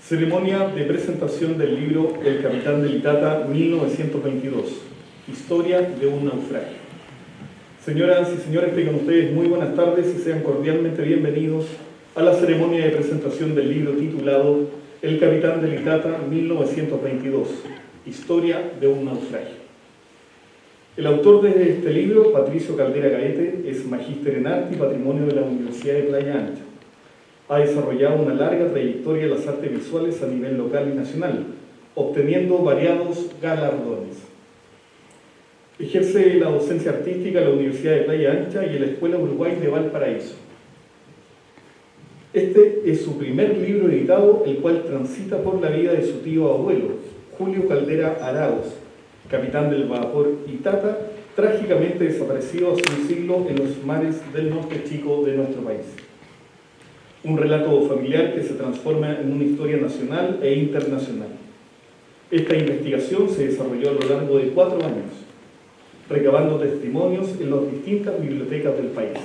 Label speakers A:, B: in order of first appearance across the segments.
A: Ceremonia de presentación del libro El Capitán del Itata, 1922. Historia de un naufragio. Señoras y señores, tengan ustedes muy buenas tardes y sean cordialmente bienvenidos a la ceremonia de presentación del libro titulado El Capitán del Itata, 1922. Historia de un naufragio. El autor de este libro, Patricio Caldera Gaete, es magíster en arte y patrimonio de la Universidad de Playa Ancha. Ha desarrollado una larga trayectoria en las artes visuales a nivel local y nacional, obteniendo variados galardones. Ejerce la docencia artística en la Universidad de Playa Ancha y en la Escuela Uruguay de Valparaíso. Este es su primer libro editado, el cual transita por la vida de su tío abuelo, Julio Caldera Arauz, capitán del vapor Itata, trágicamente desaparecido hace un siglo en los mares del norte chico de nuestro país. Un relato familiar que se transforma en una historia nacional e internacional. Esta investigación se desarrolló a lo largo de 4 años, recabando testimonios en las distintas bibliotecas del país.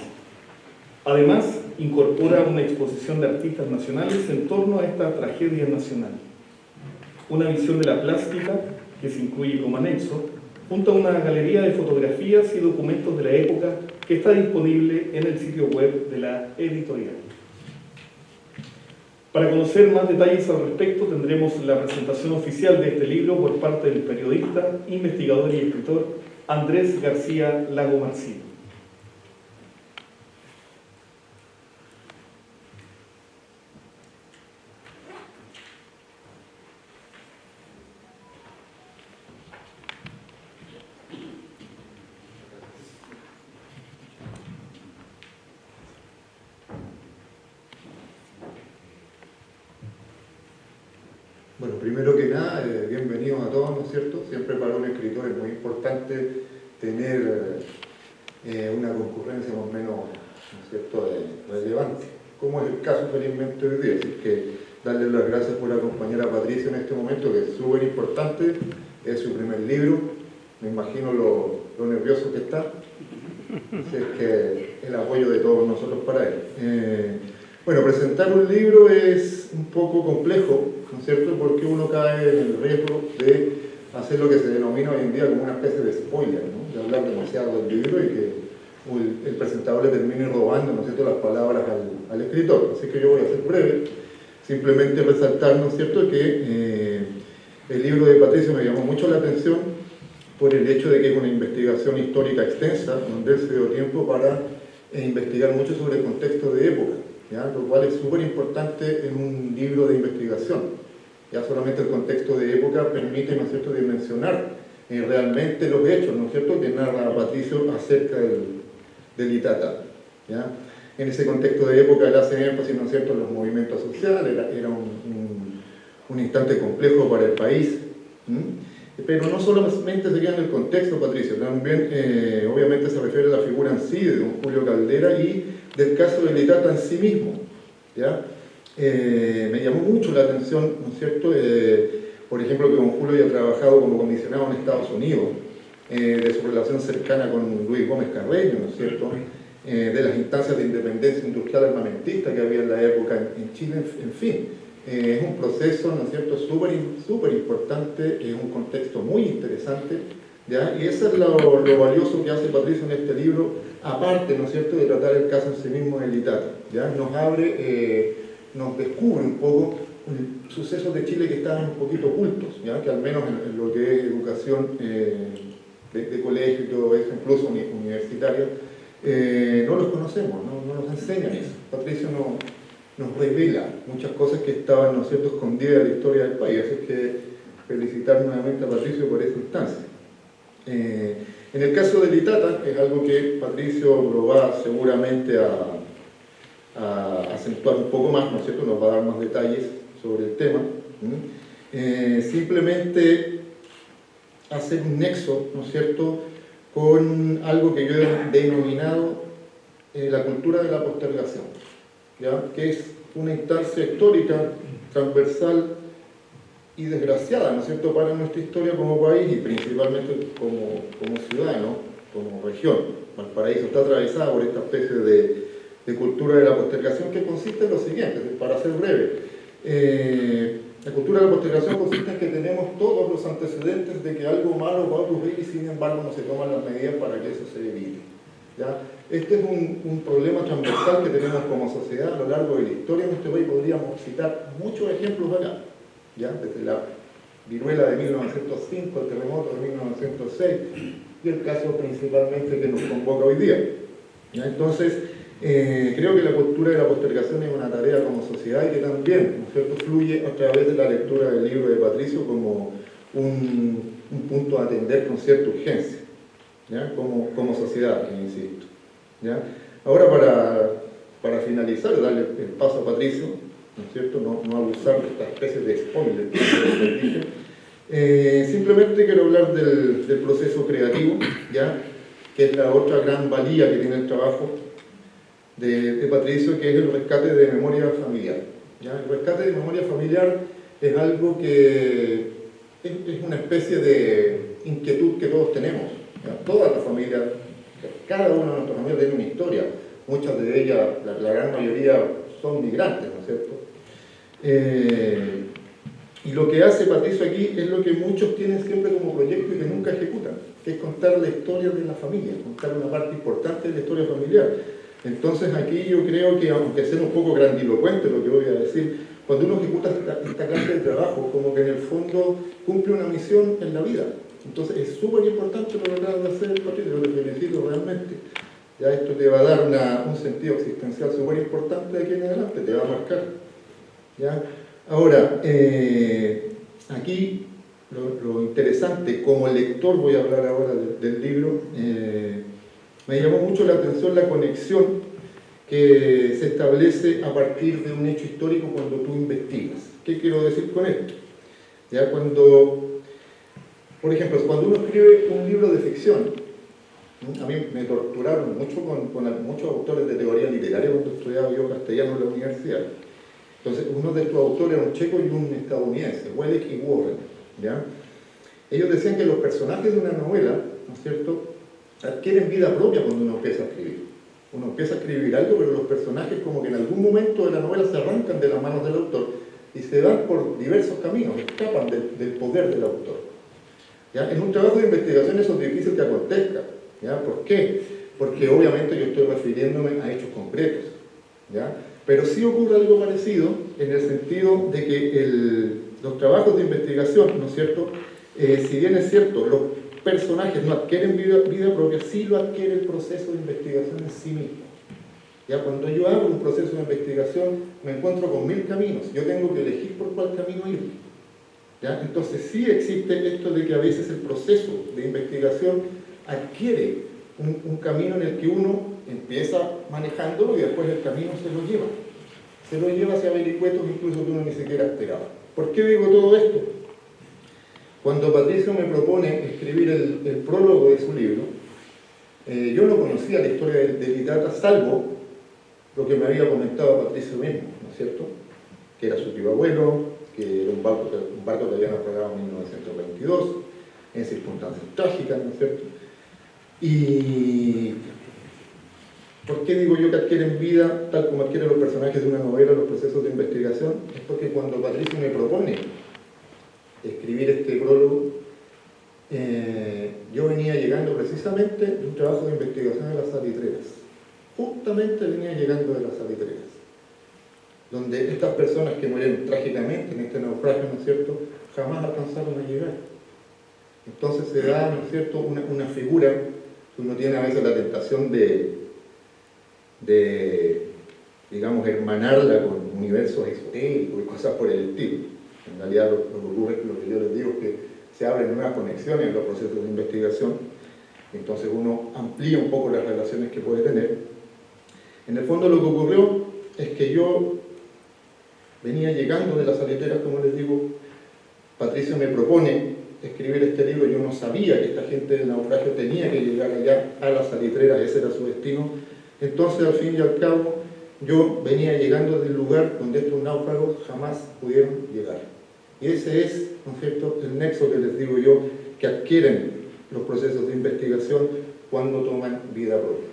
A: Además, incorpora una exposición de artistas nacionales en torno a esta tragedia nacional. Una visión de la plástica, que se incluye como anexo, junto a una galería de fotografías y documentos de la época que está disponible en el sitio web de la editorial. Para conocer más detalles al respecto, tendremos la presentación oficial de este libro por parte del periodista, investigador y escritor Andrés García Lago Marcino.
B: Bueno, primero que nada, bienvenidos a todos, ¿no es cierto? Siempre para un escritor es muy importante tener una concurrencia más o menos, ¿no es cierto?, relevante, como es el caso felizmente hoy día. Así que darle las gracias por acompañar a Patricio en este momento, que es súper importante, es su primer libro, me imagino lo nervioso que está, así es que el apoyo de todos nosotros para él. Bueno, presentar un libro es un poco complejo, ¿no es cierto?, porque uno cae en el riesgo de hacer lo que se denomina hoy en día como una especie de spoiler, ¿no?, de hablar demasiado del libro y que el presentador le termine robando, ¿no es cierto?, las palabras al escritor. Así que yo voy a ser breve, simplemente resaltar, ¿no es cierto?, que el libro de Patricio me llamó mucho la atención por el hecho de que es una investigación histórica extensa, donde él se dio tiempo para investigar mucho sobre el contexto de época, ¿ya?, lo cual es súper importante en un libro de investigación. Ya solamente el contexto de época permite, ¿no es cierto?, dimensionar realmente los hechos, ¿no es cierto?, que narra Patricio acerca del Itata, ¿ya? En ese contexto de época él hace énfasis, ¿no es cierto?, en los movimientos sociales, era un instante complejo para el país, pero no solamente se queda en el contexto, Patricio, también obviamente se refiere a la figura en sí de don Julio Caldera y del caso del Itata en sí mismo, ¿ya? Me llamó mucho la atención, ¿no es cierto?, por ejemplo, que don Julio haya trabajado como comisionado en Estados Unidos, de su relación cercana con Luis Gómez Carreño, ¿no es cierto?, de las instancias de independencia industrial armamentista que había en la época en Chile, en fin. Es un proceso, ¿no es cierto?, súper importante, es un contexto muy interesante, ¿ya? Y eso es lo valioso que hace Patricio en este libro, aparte, ¿no es cierto?, de tratar el caso en sí mismo del Itata, ¿ya? Nos abre, nos descubre un poco sucesos de Chile que estaban un poquito ocultos, ¿ya?, que al menos en lo que es educación de colegio y todo eso, incluso universitaria, no los conocemos, no nos enseñan eso. Patricio nos revela muchas cosas que estaban, ¿no es cierto?, escondidas en la historia del país, así que felicitar nuevamente a Patricio por esta instancia. En el caso del Itata, es algo que Patricio lo va seguramente a acentuar un poco más, ¿no es cierto?, nos va a dar más detalles sobre el tema. Simplemente hacer un nexo, ¿no es cierto?, con algo que yo he denominado la cultura de la postergación, ¿ya?, que es una instancia histórica transversal y desgraciada, ¿no es cierto?, para nuestra historia como país y principalmente como ciudad, ¿no?, como región. Valparaíso está atravesada por esta especie de cultura de la postergación que consiste en lo siguiente, para ser breve. La cultura de la postergación consiste en que tenemos todos los antecedentes de que algo malo va a ocurrir y sin embargo no se toman las medidas para que eso se evite. ¿Ya? Este es un problema transversal que tenemos como sociedad a lo largo de la historia de nuestro país. Podríamos citar muchos ejemplos acá, ¿ya? Desde la viruela de 1905, el terremoto de 1906 y el caso principalmente que nos convoca hoy día. ¿Ya? Entonces, creo que la cultura de la postergación es una tarea como sociedad y que también, ¿no es cierto?, fluye a través de la lectura del libro de Patricio como un punto a atender con cierta urgencia, ¿ya? Como sociedad, insisto. ¿Ya? Ahora, para finalizar, darle el paso a Patricio, ¿no es cierto?, no abusar de esta especie de spoiler que les dije. Simplemente quiero hablar del proceso creativo, ¿ya?, que es la otra gran valía que tiene el trabajo de Patricio, que es el rescate de memoria familiar. ¿Ya? El rescate de memoria familiar es algo que es una especie de inquietud que todos tenemos. ¿Ya? Toda la familia, cada una de nuestras familias tiene una historia. Muchas de ellas, la gran mayoría, son migrantes, ¿no es cierto? Y lo que hace Patricio aquí es lo que muchos tienen siempre como proyecto y que nunca ejecutan, que es contar la historia de la familia, contar una parte importante de la historia familiar. Entonces aquí yo creo que, aunque sea un poco grandilocuente lo que voy a decir, cuando uno ejecuta esta clase de trabajo, como que en el fondo cumple una misión en la vida. Entonces es súper importante lo que acabas de hacer, Patricio, yo te felicito realmente. Ya esto te va a dar un sentido existencial súper importante de aquí en adelante, te va a marcar. ¿Ya? Ahora, aquí lo interesante, como lector voy a hablar ahora del libro, me llamó mucho la atención la conexión que se establece a partir de un hecho histórico cuando tú investigas. ¿Qué quiero decir con esto? Ya por ejemplo, cuando uno escribe un libro de ficción, a mí me torturaron mucho con muchos autores de teoría literaria cuando estudiaba yo castellano en la universidad. Entonces, uno de estos autores era un checo y un estadounidense, Welleck y Warren, ¿ya? Ellos decían que los personajes de una novela, ¿no es cierto?, adquieren vida propia cuando uno empieza a escribir. Uno empieza a escribir algo, pero los personajes como que en algún momento de la novela se arrancan de las manos del autor y se van por diversos caminos, escapan del poder del autor. ¿Ya? En un trabajo de investigación eso es difícil que acontezca. ¿Ya? ¿Por qué? Porque obviamente yo estoy refiriéndome a hechos concretos. ¿Ya? Pero sí ocurre algo parecido en el sentido de que los trabajos de investigación, ¿no es cierto?, si bien es cierto, los personajes no adquieren vida propia, sí lo adquiere el proceso de investigación en sí mismo. ¿Ya? Cuando yo hago un proceso de investigación, me encuentro con 1000 caminos. Yo tengo que elegir por cuál camino ir. ¿Ya? Entonces sí existe esto de que a veces el proceso de investigación adquiere un camino en el que uno empieza manejándolo y después el camino se lo lleva. Se lo lleva hacia vericuetos incluso que uno ni siquiera esperaba. ¿Por qué digo todo esto? Cuando Patricio me propone escribir el prólogo de su libro, yo no conocía la historia de Itata, salvo lo que me había comentado Patricio mismo, ¿no es cierto? Que era su tío abuelo, que era un barco que había naufragado en 1922, en circunstancias trágicas, ¿no es cierto? Y ¿por qué digo yo que adquieren vida tal como adquieren los personajes de una novela, los procesos de investigación? Es porque cuando Patricio me propone escribir este prólogo, yo venía llegando precisamente de un trabajo de investigación de las salitreras. Justamente venía llegando de las salitreras, donde estas personas que murieron trágicamente en este naufragio, ¿no es cierto?, jamás alcanzaron a llegar. Entonces se da, ¿no es cierto?, una figura que uno tiene a veces la tentación de digamos, hermanarla con universos esotéricos y cosas por el estilo. En realidad lo que ocurre, lo que yo les digo, es que se abren nuevas conexiones en los procesos de investigación, entonces uno amplía un poco las relaciones que puede tener. En el fondo lo que ocurrió es que yo venía llegando de las salitreras, como les digo. Patricio me propone escribir este libro, yo no sabía que esta gente del naufragio tenía que llegar allá a las salitreras, ese era su destino. Entonces, al fin y al cabo, yo venía llegando del lugar donde estos náufragos jamás pudieron llegar. Y ese es, ¿no es cierto?, el nexo que les digo yo, que adquieren los procesos de investigación cuando toman vida propia.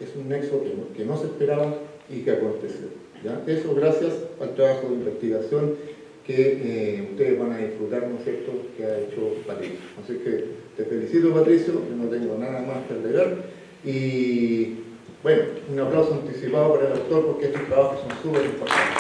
B: Es un nexo que no se esperaba y que aconteció. ¿Ya? Eso gracias al trabajo de investigación que ustedes van a disfrutar, ¿no es cierto?, que ha hecho Patricio. Así que te felicito, Patricio, yo no tengo nada más que agregar. Y bueno, un aplauso anticipado para el autor porque estos trabajos son súper importantes.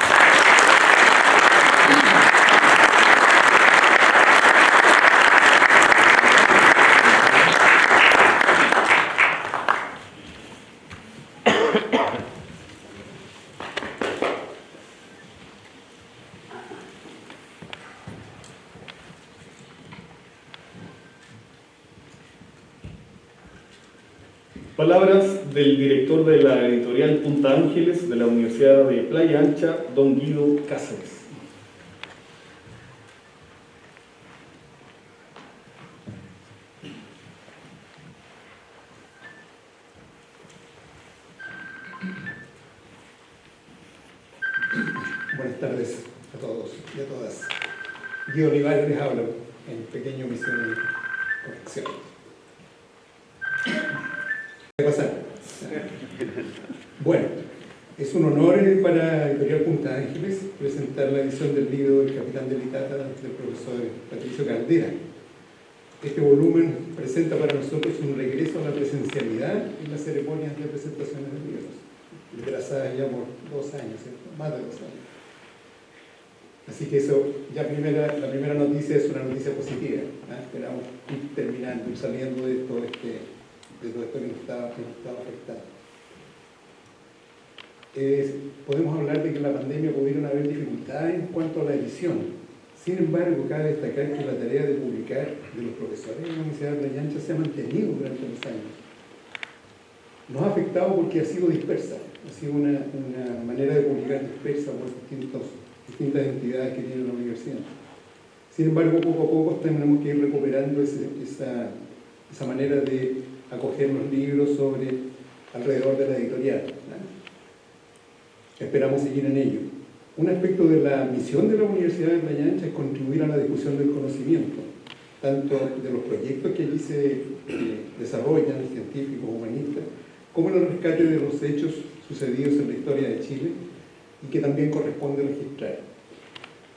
A: Palabras del director de la editorial Punta Ángeles de la Universidad de Playa Ancha, don Guido Cáceres.
C: Buenas tardes a todos y a todas. Guido Olivares les habla en pequeño misión y corrección. ¿Qué pasa? Bueno, es un honor para Editorial Punta Ángeles presentar la edición del libro El Capitán del Itata del profesor Patricio Caldera. Este volumen presenta para nosotros un regreso a la presencialidad en las ceremonias de presentaciones de libros, trazadas ya por 2 años, ¿cierto? Más de 2 años. Así que eso, ya la primera noticia es una noticia positiva. Esperamos ir terminando, ir saliendo de todo esto que nos estaba afectando. Podemos hablar de que en la pandemia pudieron haber dificultades en cuanto a la edición. Sin embargo, cabe destacar que la tarea de publicar de los profesores de la Universidad de Playa Ancha se ha mantenido durante los años. Nos ha afectado porque ha sido dispersa, ha sido una manera de publicar dispersa por distintas entidades que tiene la universidad. Sin embargo, poco a poco tenemos que ir recuperando esa manera de acoger los libros alrededor de la editorial, ¿no? Esperamos seguir en ello. Un aspecto de la misión de la Universidad de Playa Ancha es contribuir a la difusión del conocimiento, tanto de los proyectos que allí se desarrollan, científicos, humanistas, como en el rescate de los hechos sucedidos en la historia de Chile y que también corresponde registrar.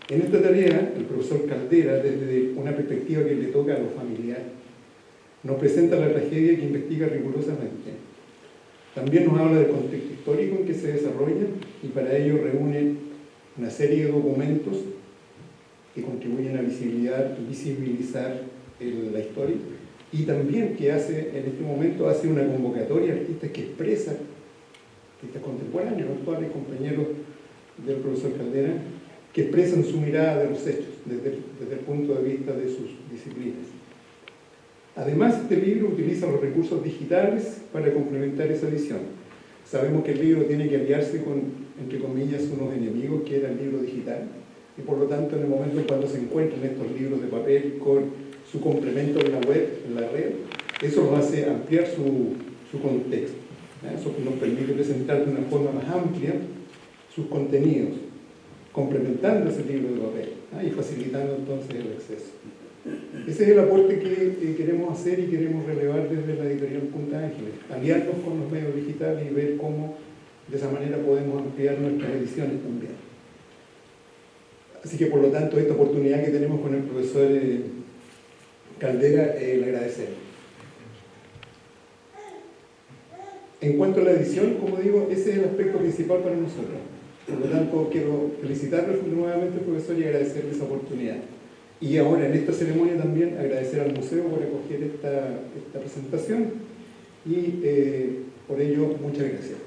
C: En esta tarea, el profesor Caldera, desde una perspectiva que le toca a lo familiar, nos presenta la tragedia que investiga rigurosamente. También nos habla del contexto histórico en que se desarrolla y para ello reúne una serie de documentos que contribuyen a visibilizar la historia y también que en este momento hace una convocatoria a artistas que expresan, artistas contemporáneos, actuales compañeros del profesor Caldera, que expresan su mirada de los hechos desde el punto de vista de sus disciplinas. Además, este libro utiliza los recursos digitales para complementar esa edición. Sabemos que el libro tiene que aliarse con, entre comillas, unos enemigos que era el libro digital, y por lo tanto, en el momento cuando se encuentran estos libros de papel con su complemento en la web, en la red, eso nos hace ampliar su contexto. Eso nos permite presentar de una forma más amplia sus contenidos, complementando ese libro de papel y facilitando entonces el acceso. Ese es el aporte que queremos hacer y queremos relevar desde la editorial Punta Ángeles, aliarnos con los medios digitales y ver cómo de esa manera podemos ampliar nuestras ediciones también. Así que por lo tanto esta oportunidad que tenemos con el profesor Caldera le agradecemos. En cuanto a la edición, como digo, ese es el aspecto principal para nosotros. Por lo tanto, quiero felicitarle nuevamente al profesor y agradecerle esa oportunidad. Y ahora, en esta ceremonia también, agradecer al museo por acoger esta presentación y por ello, muchas gracias.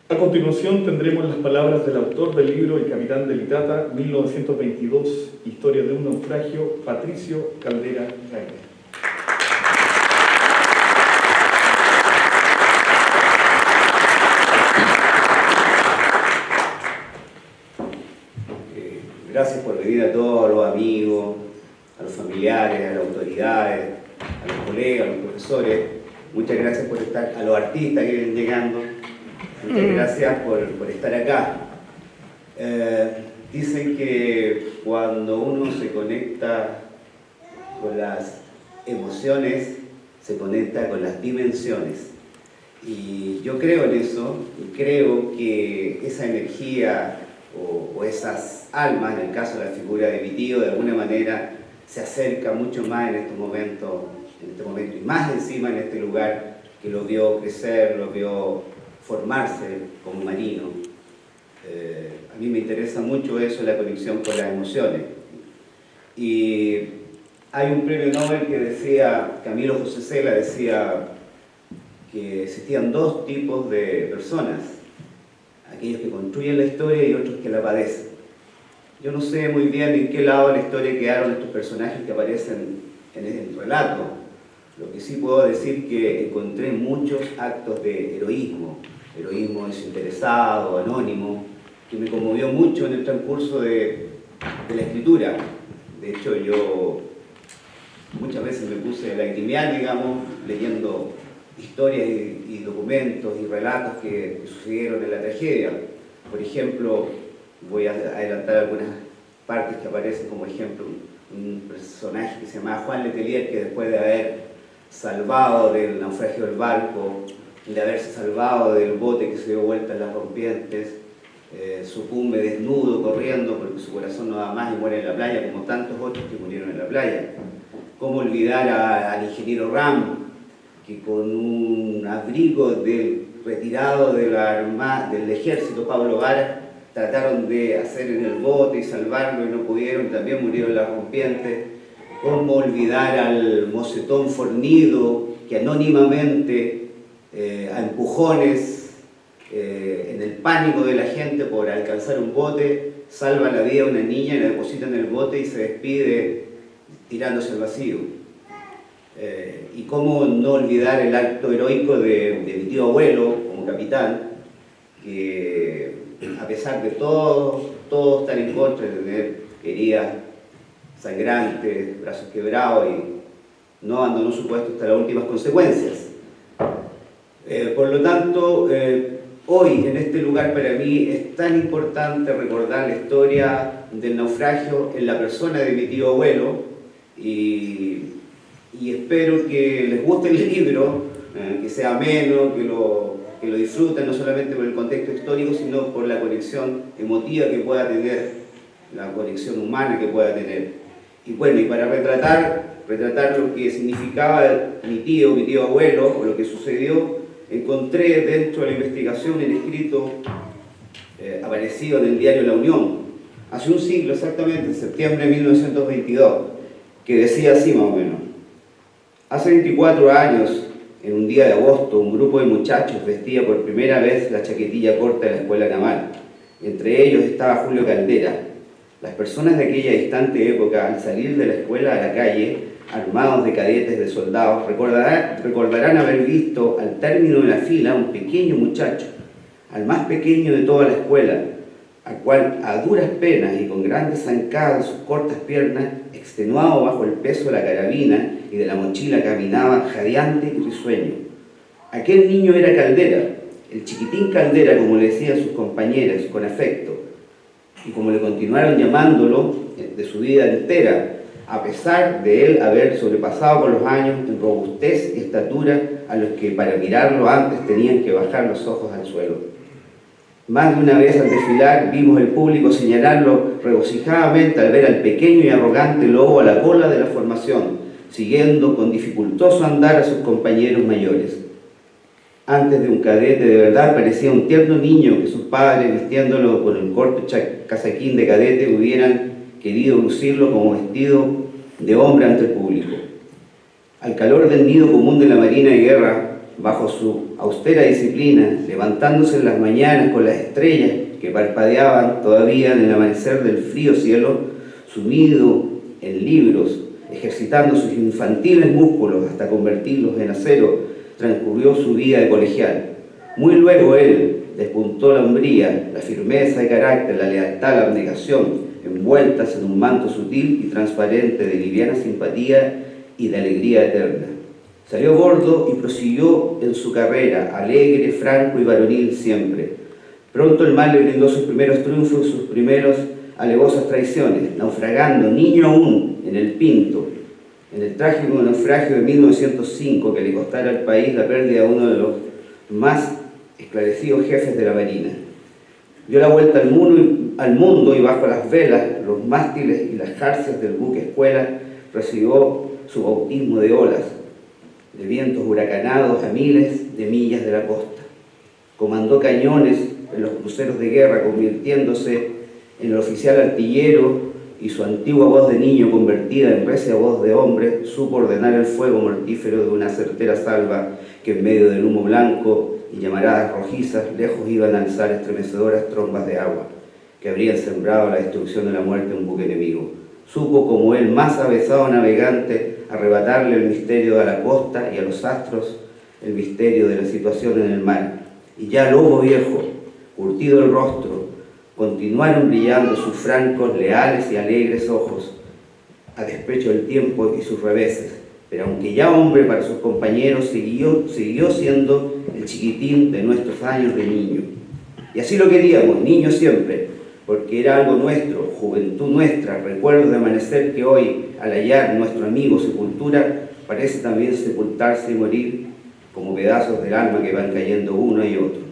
A: A continuación tendremos las palabras del autor del libro El Capitán del Itata, 1922, Historia de un naufragio, Patricio Caldera Gainer.
D: Gracias por venir a todos los amigos, a los familiares, a las autoridades, a los colegas, a los profesores. Muchas gracias por estar, a los artistas que vienen llegando. Muchas gracias por estar acá. Dicen que cuando uno se conecta con las emociones, se conecta con las dimensiones. Y yo creo en eso, y creo que esa energía o esas almas, en el caso de la figura de mi tío, de alguna manera se acerca mucho más en este momento, y más encima en este lugar que lo vio crecer, lo vio formarse como marino. A mí me interesa mucho eso, la conexión con las emociones. Y hay un premio Nobel que decía, Camilo José Cela decía que existían dos tipos de personas, aquellos que construyen la historia y otros que la padecen. Yo no sé muy bien en qué lado de la historia quedaron estos personajes que aparecen en el relato. Lo que sí puedo decir que encontré muchos actos de heroísmo desinteresado, anónimo, que me conmovió mucho en el transcurso de la escritura. De hecho, yo muchas veces me puse a lagrimear, digamos, leyendo historias y documentos y relatos que sucedieron en la tragedia. Por ejemplo, voy a adelantar algunas partes que aparecen como ejemplo, un personaje que se llamaba Juan Letelier, que después de haber salvado del naufragio del barco, de haberse salvado del bote que se dio vuelta en las rompientes, sucumbe desnudo corriendo porque su corazón no da más y muere en la playa, como tantos otros que murieron en la playa. ¿Cómo olvidar al ingeniero Ram, que con un abrigo retirado del ejército Pablo Vara trataron de hacer en el bote y salvarlo y no pudieron, también murieron en las rompientes? ¿Cómo olvidar al mocetón fornido que anónimamente, a empujones, en el pánico de la gente por alcanzar un bote, salva la vida de una niña y la deposita en el bote y se despide tirándose al vacío? Y cómo no olvidar el acto heroico de mi tío abuelo como capitán, que a pesar de todos están en contra de tener heridas sangrantes, brazos quebrados, y no abandonó su puesto hasta las últimas consecuencias. Por lo tanto, hoy en este lugar para mí es tan importante recordar la historia del naufragio en la persona de mi tío abuelo, y espero que les guste el libro, que sea ameno, que lo disfruten, no solamente por el contexto histórico, sino por la conexión emotiva que pueda tener, la conexión humana que pueda tener. Y bueno, y para retratar lo que significaba mi tío abuelo, o lo que sucedió, encontré dentro de la investigación el escrito aparecido en el diario La Unión, hace un siglo exactamente, en septiembre de 1922, que decía así más o menos: hace 24 años, en un día de agosto, un grupo de muchachos vestía por primera vez la chaquetilla corta de la escuela naval. Entre ellos estaba Julio Caldera. Las personas de aquella distante época, al salir de la escuela a la calle, armados de cadetes, de soldados, recordarán haber visto al término de la fila un pequeño muchacho, al más pequeño de toda la escuela, al cual a duras penas y con grandes zancadas de sus cortas piernas, extenuado bajo el peso de la carabina y de la mochila, caminaba jadeante y risueño. Aquel niño era Caldera, el chiquitín Caldera, como le decían sus compañeras con afecto, y como le continuaron llamándolo de su vida entera, a pesar de él haber sobrepasado con los años en robustez y estatura a los que para mirarlo antes tenían que bajar los ojos al suelo. Más de una vez al desfilar vimos el público señalarlo regocijadamente al ver al pequeño y arrogante lobo a la cola de la formación, siguiendo con dificultoso andar a sus compañeros mayores. Antes de un cadete de verdad parecía un tierno niño que sus padres, vistiéndolo con el corto casaquín de cadete, hubieran querido lucirlo como vestido de hombre ante el público. Al calor del nido común de la Marina de Guerra, bajo su austera disciplina, levantándose en las mañanas con las estrellas que parpadeaban todavía en el amanecer del frío cielo, sumido en libros, ejercitando sus infantiles músculos hasta convertirlos en acero, transcurrió su vida de colegial. Muy luego él despuntó la hombría, la firmeza de carácter, la lealtad, la abnegación, envueltas en un manto sutil y transparente de liviana simpatía y de alegría eterna. Salió gordo y prosiguió en su carrera, alegre, franco y varonil siempre. Pronto el mal le brindó sus primeros triunfos y sus primeros alevosas traiciones, naufragando, niño aún, en el Pinto, en el trágico naufragio de 1905 que le costara al país la pérdida de uno de los más esclarecidos jefes de la Marina. Dio la vuelta al mundo y bajo las velas, los mástiles y las jarcias del buque escuela recibió su bautismo de olas, de vientos huracanados a miles de millas de la costa. Comandó cañones en los cruceros de guerra, convirtiéndose en el oficial artillero, y su antigua voz de niño, convertida en recia voz de hombre, supo ordenar el fuego mortífero de una certera salva que en medio del humo blanco y llamaradas rojizas lejos iban a alzar estremecedoras trombas de agua que habrían sembrado la destrucción de la muerte en un buque enemigo. Supo, como el más avezado navegante, arrebatarle el misterio a la costa y a los astros el misterio de la situación en el mar. Y ya lobo viejo, curtido el rostro, continuaron brillando sus francos, leales y alegres ojos, a despecho del tiempo y sus reveses. Pero aunque ya hombre para sus compañeros, siguió siendo el chiquitín de nuestros años de niño. Y así lo queríamos, niño siempre, porque era algo nuestro, juventud nuestra, recuerdo de amanecer que hoy, al hallar nuestro amigo sepultura, parece también sepultarse y morir como pedazos del alma que van cayendo uno y otro.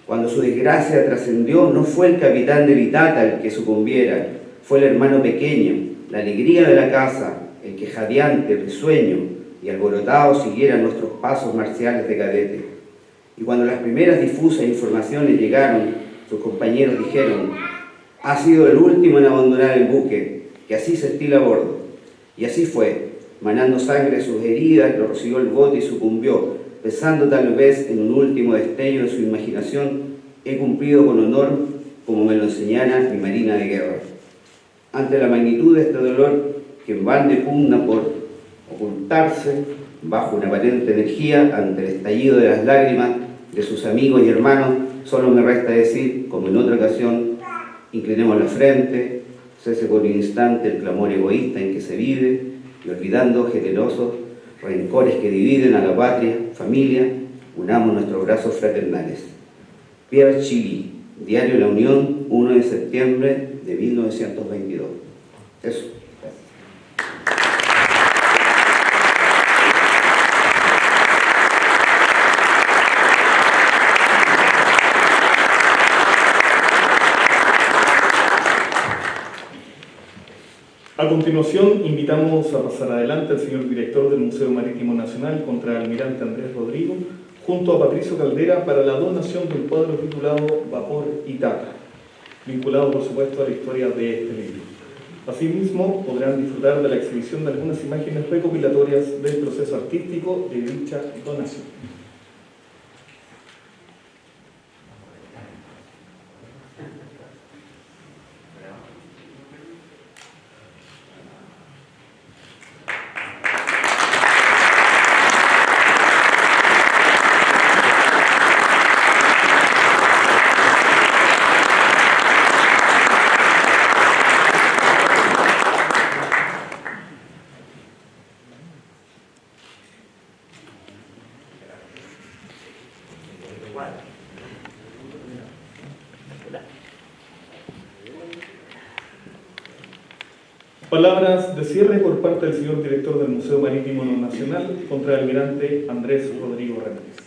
D: Cuando su desgracia trascendió, no fue el capitán de Vitata el que sucumbiera, fue el hermano pequeño, la alegría de la casa, el que jadeante, risueño y alborotado siguiera nuestros pasos marciales de cadete. Y cuando las primeras difusas informaciones llegaron, sus compañeros dijeron: ha sido el último en abandonar el buque, que así se estila a bordo. Y así fue, manando sangre de sus heridas, lo recibió el bote y sucumbió, pensando tal vez en un último destello de su imaginación: he cumplido con honor como me lo enseñara mi marina de guerra. Ante la magnitud de este dolor, que en balde pugna por ocultarse bajo una aparente energía, ante el estallido de las lágrimas de sus amigos y hermanos, solo me resta decir, como en otra ocasión: inclinemos la frente, cese por un instante el clamor egoísta en que se vive, y olvidando generosos rencores que dividen a la patria, familia, unamos nuestros brazos fraternales. Pierre Chili, Diario La Unión, 1 de septiembre de 1922. Eso.
A: A continuación, invitamos a pasar adelante al señor director del Museo Marítimo Nacional, contraalmirante Andrés Rodrigo, junto a Patricio Caldera, para la donación del cuadro titulado Vapor Itata, vinculado por supuesto a la historia de este libro. Asimismo, podrán disfrutar de la exhibición de algunas imágenes recopilatorias del proceso artístico de dicha donación. Palabras de cierre por parte del señor director del Museo Marítimo Nacional, contraalmirante Andrés Rodrigo Ramírez.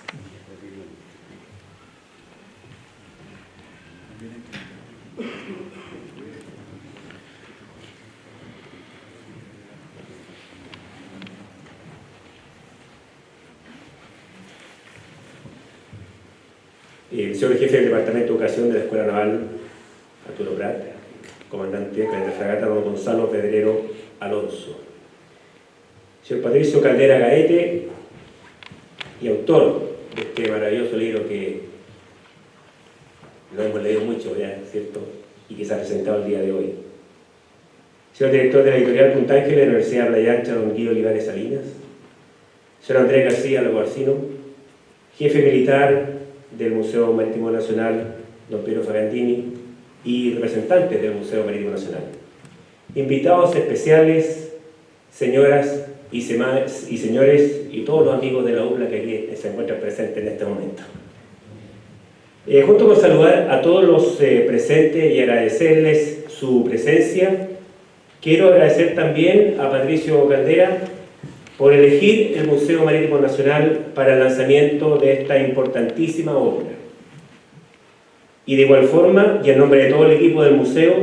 E: Señor jefe del Departamento de Educación de la Escuela Naval Arturo Prat, comandante de fragata don Gonzalo Pedrero Alonso, señor Patricio Caldera Gaete, y autor de este maravilloso libro que lo hemos leído mucho ya, ¿cierto? Y que se ha presentado el día de hoy. Señor director de la editorial Punta Ángel de la Universidad de Playa Ancha, don Guido Olivares Salinas. Señor Andrés García Laguarcino, jefe militar del Museo Marítimo Nacional, don Piero Fagandini, y representantes del Museo Marítimo Nacional. Invitados especiales, señoras y señores y todos los amigos de la UPLA que aquí se encuentran presentes en este momento. Junto con saludar a todos los presentes y agradecerles su presencia, quiero agradecer también a Patricio Caldera por elegir el Museo Marítimo Nacional para el lanzamiento de esta importantísima obra. Y de igual forma, y en nombre de todo el equipo del museo,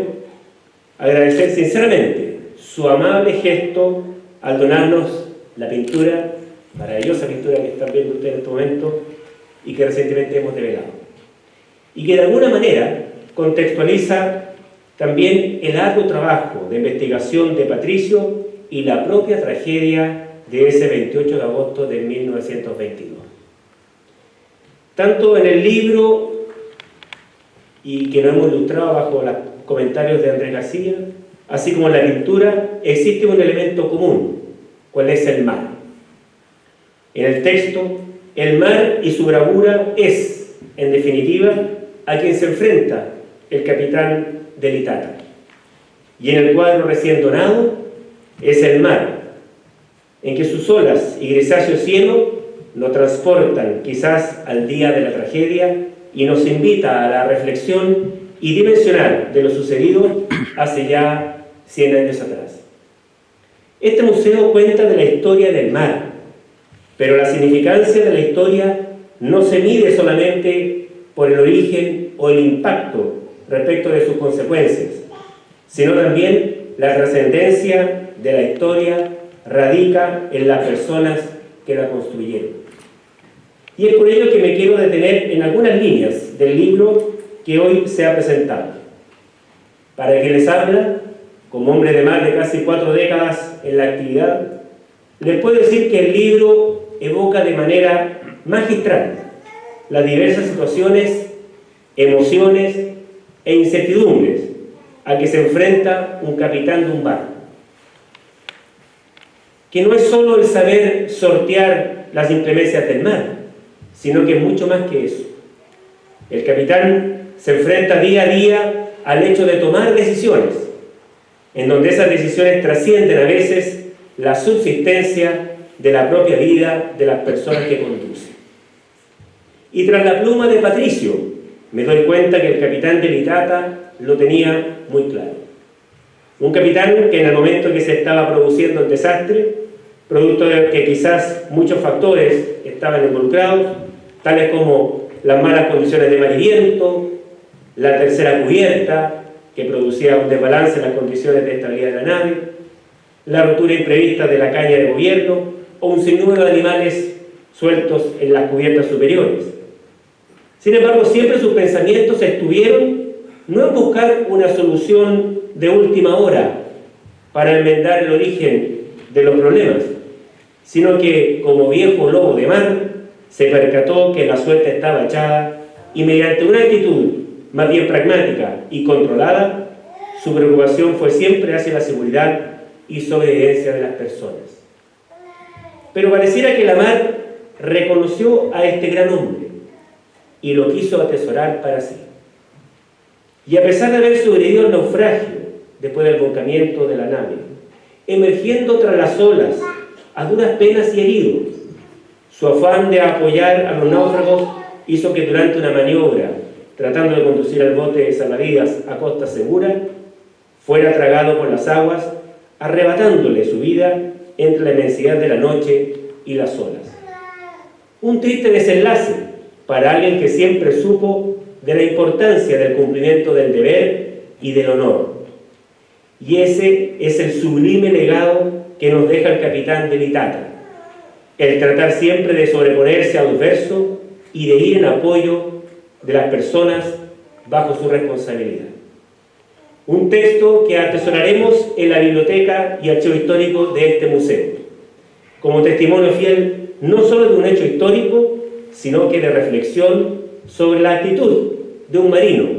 E: agradecer sinceramente su amable gesto al donarnos la pintura, maravillosa pintura que están viendo ustedes en este momento y que recientemente hemos develado. Y que de alguna manera contextualiza también el arduo trabajo de investigación de Patricio y la propia tragedia de ese 28 de agosto de 1922. Tanto en el libro, y que lo hemos ilustrado bajo los comentarios de Andrés García, así como en la pintura, existe un elemento común, cuál es el mar. En el texto, el mar y su bravura es, en definitiva, a quien se enfrenta el capitán del Itata. Y en el cuadro recién donado es el mar, en que sus olas y grisáceo cielo lo transportan quizás al día de la tragedia y nos invita a la reflexión y dimensionar de lo sucedido hace ya 100 años atrás. Este museo cuenta de la historia del mar, pero la significancia de la historia no se mide solamente por el origen o el impacto respecto de sus consecuencias, sino también la trascendencia de la historia radica en las personas que la construyeron. Y es por ello que me quiero detener en algunas líneas del libro que hoy se ha presentado. Para quien les habla, como hombre de más de casi 4 décadas en la actividad, les puedo decir que el libro evoca de manera magistral las diversas situaciones, emociones e incertidumbres a que se enfrenta un capitán de un barco. Que no es solo el saber sortear las inclemencias del mar, sino que es mucho más que eso. El capitán se enfrenta día a día al hecho de tomar decisiones, en donde esas decisiones trascienden a veces la subsistencia de la propia vida de las personas que conducen. Y tras la pluma de Patricio, me doy cuenta que el capitán del Itata lo tenía muy claro. Un capitán que en el momento que se estaba produciendo el desastre, producto de que quizás muchos factores estaban involucrados, tales como las malas condiciones de mar y viento, la tercera cubierta, que producía un desbalance en las condiciones de estabilidad de la nave, la rotura imprevista de la caña de gobierno o un sinnúmero de animales sueltos en las cubiertas superiores. Sin embargo, siempre sus pensamientos estuvieron no en buscar una solución de última hora para enmendar el origen de los problemas, sino que, como viejo lobo de mar, se percató que la suerte estaba echada y mediante una actitud más bien pragmática y controlada, su preocupación fue siempre hacia la seguridad y sobrevivencia de las personas. Pero pareciera que la mar reconoció a este gran hombre y lo quiso atesorar para sí. Y a pesar de haber sobrevivido al naufragio después del volcamiento de la nave, emergiendo tras las olas a duras penas y herido, su afán de apoyar a los náufragos hizo que durante una maniobra, tratando de conducir al bote de salvavidas a costa segura, fuera tragado por las aguas, arrebatándole su vida entre la inmensidad de la noche y las olas. Un triste desenlace para alguien que siempre supo de la importancia del cumplimiento del deber y del honor. Y ese es el sublime legado que nos deja el capitán del Itata, el tratar siempre de sobreponerse al adverso y de ir en apoyo de las personas bajo su responsabilidad. Un texto que atesoraremos en la biblioteca y archivo histórico de este museo, como testimonio fiel no solo de un hecho histórico, sino que de reflexión sobre la actitud de un marino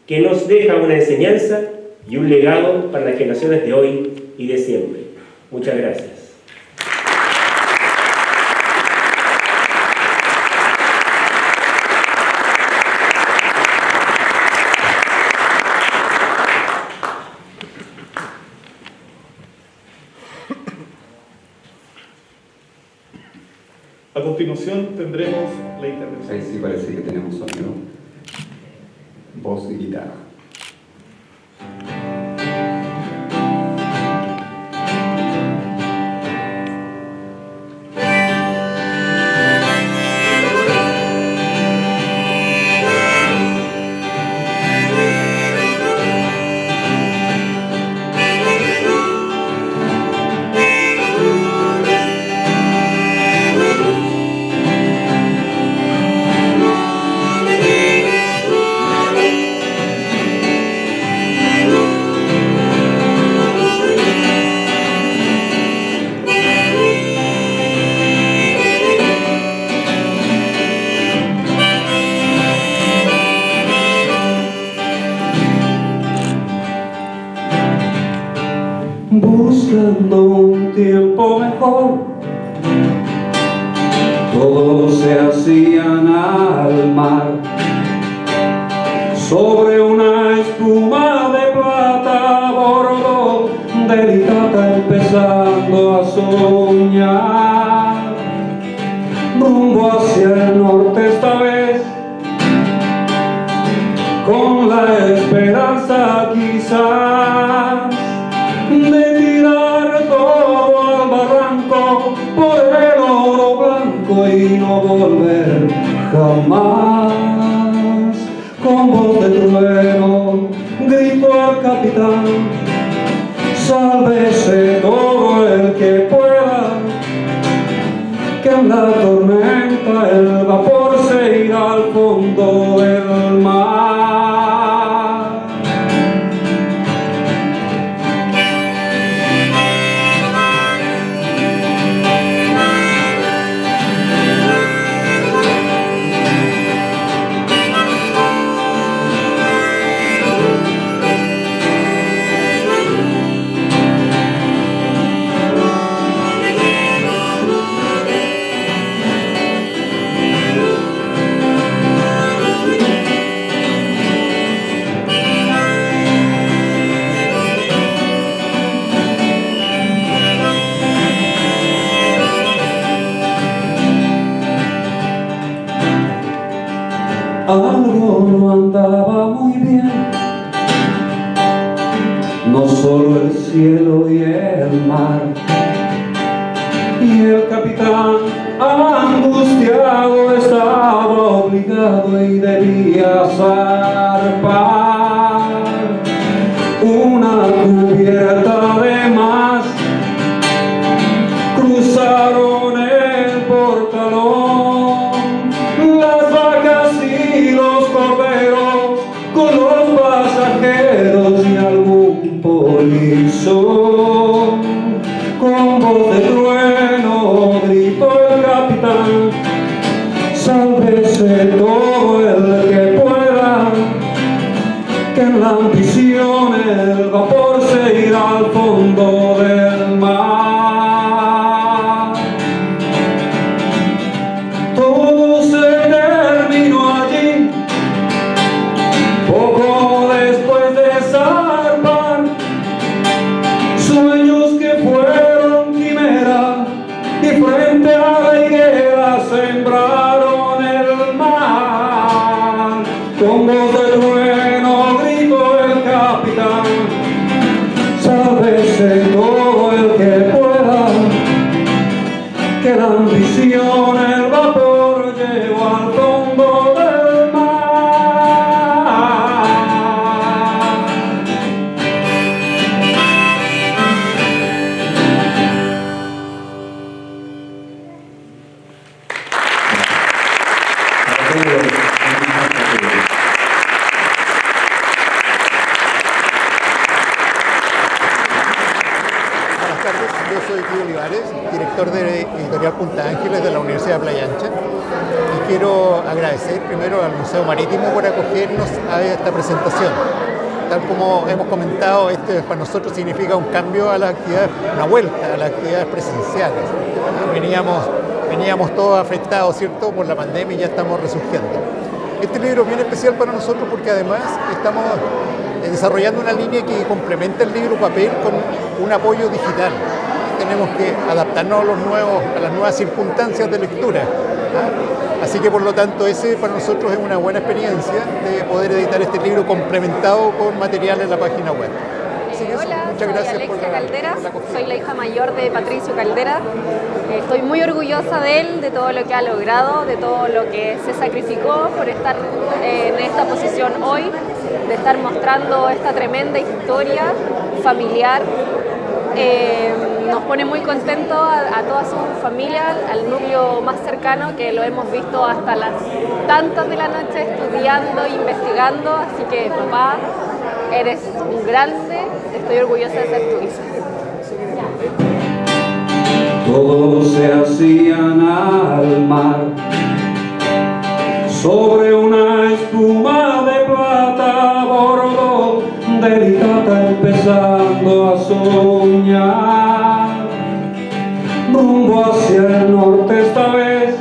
E: que nos deja una enseñanza y un legado para las generaciones de hoy y de siempre. Muchas gracias.
A: continuación tendremos la intervención.
F: Ahí sí parece que tenemos sonido, voz y guitarra.
G: Buscando un tiempo mejor, todos se hacían al mar, sobre una espuma de plata, bordo delicada empezando a soñar, rumbo hacia el norte esta vez, con la esperanza quizás de tirar todo al barranco por el oro blanco y no volver jamás. Con voz de trueno gritó el capitán: sálvese todo el que pueda, que en la tormenta el vapor se irá al fondo del mar. Algo no andaba muy bien, no solo el cielo y el mar, y el capitán angustiado estaba obligado y debía zarpar. Una cubierta de más, cruzaron el portalón, las vacas y los corderos con los pasajeros y algún polizón. Con voz de trueno gritó el capitán: sálvese todo el que pueda, que en la ambición el vapor se irá al fondo del mar. Todo se terminó allí, poco después de zarpar. Sueños que fueron quimera y frente a la higuera sembraron el mar. Con voz de trueno gritó el capitán: sálvese todo el que pueda, que la ambición el vapor llevó al fondo del mar.
H: Buenas tardes, yo soy Guido Olivares, director de Editorial Punta Ángeles de la Universidad de Playa Ancha, y quiero agradecer primero al Museo Marítimo por acogernos a esta presentación. Tal como hemos comentado, este para nosotros significa un cambio a las actividades, una vuelta a las actividades presenciales. Veníamos todos afectados, ¿cierto?, por la pandemia y ya estamos resurgiendo. Este libro es bien especial para nosotros porque además estamos desarrollando una línea que complementa el libro papel con un apoyo digital. Este tenemos que adaptarnos a las nuevas circunstancias de lectura. Así que por lo tanto ese para nosotros es una buena experiencia de poder editar este libro complementado con material en la página web.
I: Hola,
H: muchas gracias
I: soy Alexia Caldera,
H: la
I: soy la hija mayor de Patricio Caldera. Estoy muy orgullosa de él, de todo lo que ha logrado, de todo lo que se sacrificó por estar en esta posición hoy, de estar mostrando esta tremenda historia familiar. Nos pone muy contentos a toda su familia, al núcleo más cercano, que lo hemos visto hasta las tantas de la noche estudiando, investigando, así que papá, eres un grande, estoy orgullosa de ser tu hija.
G: Todos se hacían al mar sobre una espuma de plata, bordo delicada empezando a soñar, rumbo hacia el norte esta vez,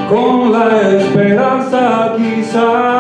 G: con la esperanza